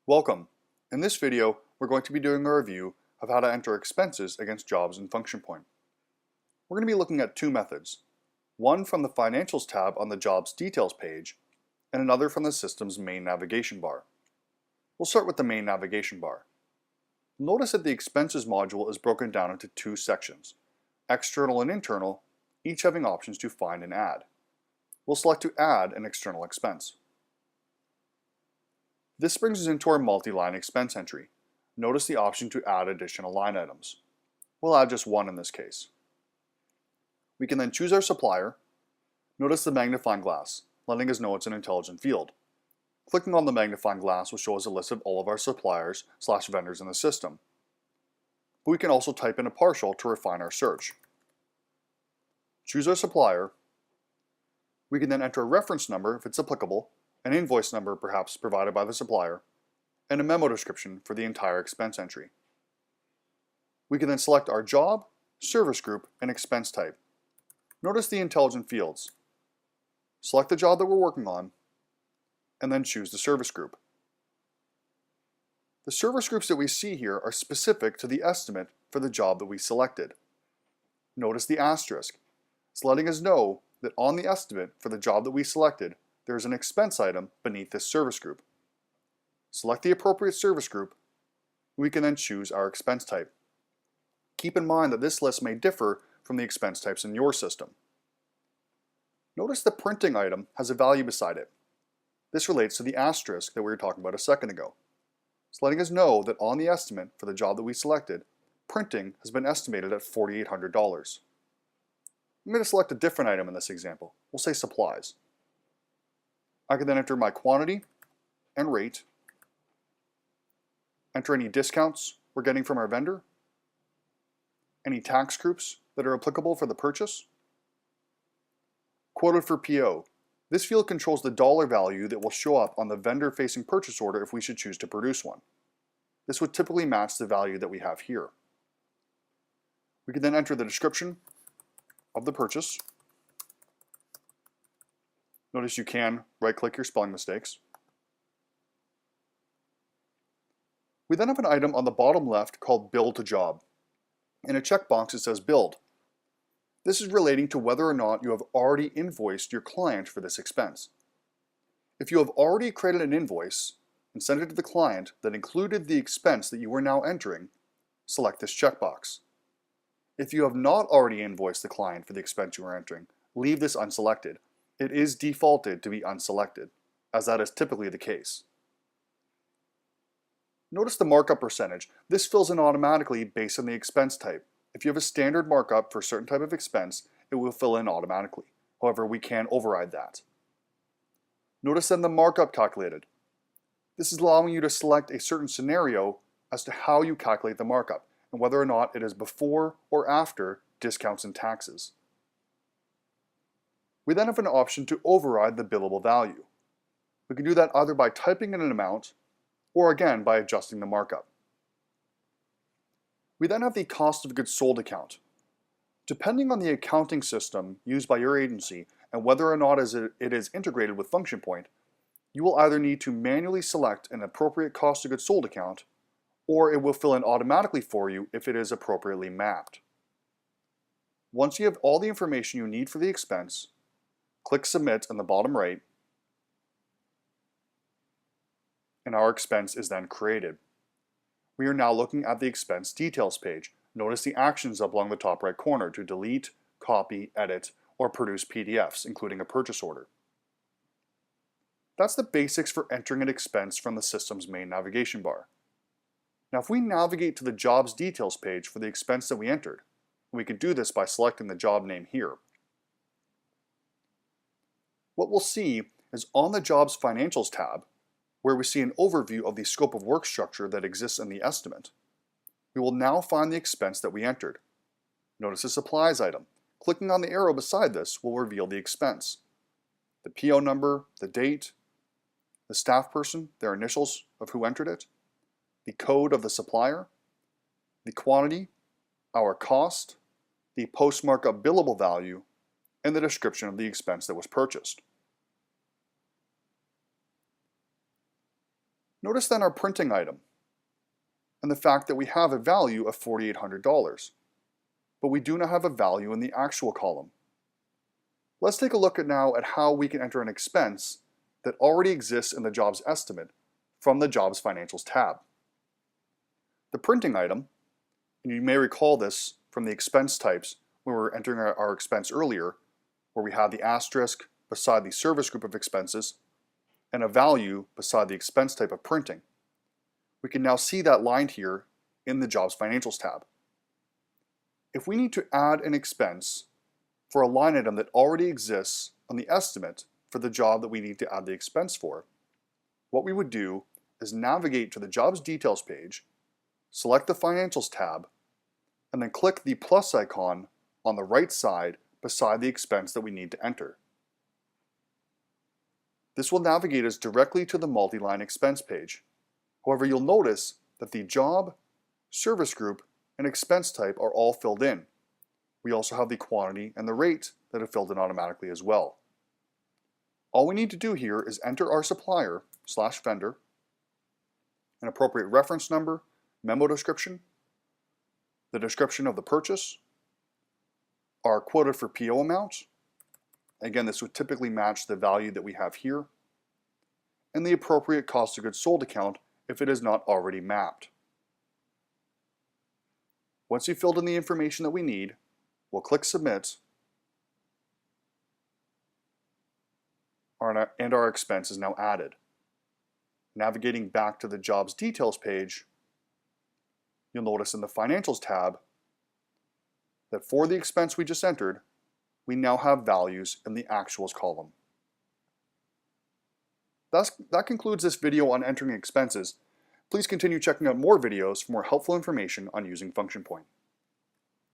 Welcome. In this video, we're going to be doing a review of how to enter expenses against jobs in Function Point. We're going to be looking at two methods, one from the Financials tab on the Jobs Details page, and another from the system's main navigation bar. We'll start with the main navigation bar. Notice that the Expenses module is broken down into two sections, external and internal, each having options to find and add. We'll select to add an external expense. This brings us into our multi-line expense entry. Notice the option to add additional line items. We'll add just one in this case. We can then choose our supplier. Notice the magnifying glass, letting us know it's an intelligent field. Clicking on the magnifying glass will show us a list of all of our suppliers/vendors in the system. But we can also type in a partial to refine our search. Choose our supplier. We can then enter a reference number if it's applicable, an invoice number perhaps provided by the supplier, and a memo description for the entire expense entry. We can then select our job, service group, and expense type. Notice the intelligent fields. Select the job that we're working on, and then choose the service group. The service groups that we see here are specific to the estimate for the job that we selected. Notice the asterisk. It's letting us know that on the estimate for the job that we selected, there is an expense item beneath this service group. Select the appropriate service group. We can then choose our expense type. Keep in mind that this list may differ from the expense types in your system. Notice the printing item has a value beside it. This relates to the asterisk that we were talking about a second ago. It's letting us know that on the estimate for the job that we selected, printing has been estimated at $4,800. I'm going to select a different item in this example. We'll say supplies. I can then enter my quantity and rate, enter any discounts we're getting from our vendor, any tax groups that are applicable for the purchase, quoted for PO. This field controls the dollar value that will show up on the vendor-facing purchase order if we should choose to produce one. This would typically match the value that we have here. We can then enter the description of the purchase. Notice you can right-click your spelling mistakes. We then have an item on the bottom left called Bill to Job. In a checkbox it says Billed. This is relating to whether or not you have already invoiced your client for this expense. If you have already created an invoice and sent it to the client that included the expense that you are now entering, select this checkbox. If you have not already invoiced the client for the expense you are entering, leave this unselected. It is defaulted to be unselected, as that is typically the case. Notice the markup percentage. This fills in automatically based on the expense type. If you have a standard markup for a certain type of expense, it will fill in automatically. However, we can override that. Notice then the markup calculated. This is allowing you to select a certain scenario as to how you calculate the markup and whether or not it is before or after discounts and taxes. We then have an option to override the billable value. We can do that either by typing in an amount or again by adjusting the markup. We then have the cost of goods sold account. Depending on the accounting system used by your agency and whether or not it is integrated with Function Point, you will either need to manually select an appropriate cost of goods sold account, or it will fill in automatically for you if it is appropriately mapped. Once you have all the information you need for the expense, click Submit in the bottom right, and our expense is then created. We are now looking at the expense details page. Notice the actions up along the top right corner to delete, copy, edit, or produce PDFs, including a purchase order. That's the basics for entering an expense from the system's main navigation bar. Now if we navigate to the jobs details page for the expense that we entered, we could do this by selecting the job name here. What we'll see is on the Jobs Financials tab, where we see an overview of the scope of work structure that exists in the estimate, we will now find the expense that we entered. Notice the supplies item. Clicking on the arrow beside this will reveal the expense. The PO number, the date, the staff person, their initials of who entered it, the code of the supplier, the quantity, our cost, the post-markup billable value, and the description of the expense that was purchased. Notice then our printing item and the fact that we have a value of $4,800, but we do not have a value in the actual column. Let's take a look now at how we can enter an expense that already exists in the jobs estimate from the Jobs Financials tab. The printing item, and you may recall this from the expense types when we were entering our expense earlier, where we had the asterisk beside the service group of expenses and a value beside the expense type of printing. We can now see that lined here in the Jobs Financials tab. If we need to add an expense for a line item that already exists on the estimate for the job that we need to add the expense for, what we would do is navigate to the Jobs Details page, select the Financials tab, and then click the plus icon on the right side beside the expense that we need to enter. This will navigate us directly to the multi-line expense page. However, you'll notice that the job, service group, and expense type are all filled in. We also have the quantity and the rate that are filled in automatically as well. All we need to do here is enter our supplier/vendor, an appropriate reference number, memo description, the description of the purchase, our quoted for PO amount. Again, this would typically match the value that we have here, and the appropriate cost of goods sold account if it is not already mapped. Once you've filled in the information that we need, we'll click Submit, and our expense is now added. Navigating back to the Jobs Details page, you'll notice in the Financials tab that for the expense we just entered, we now have values in the Actuals column. That concludes this video on entering expenses. Please continue checking out more videos for more helpful information on using Function Point.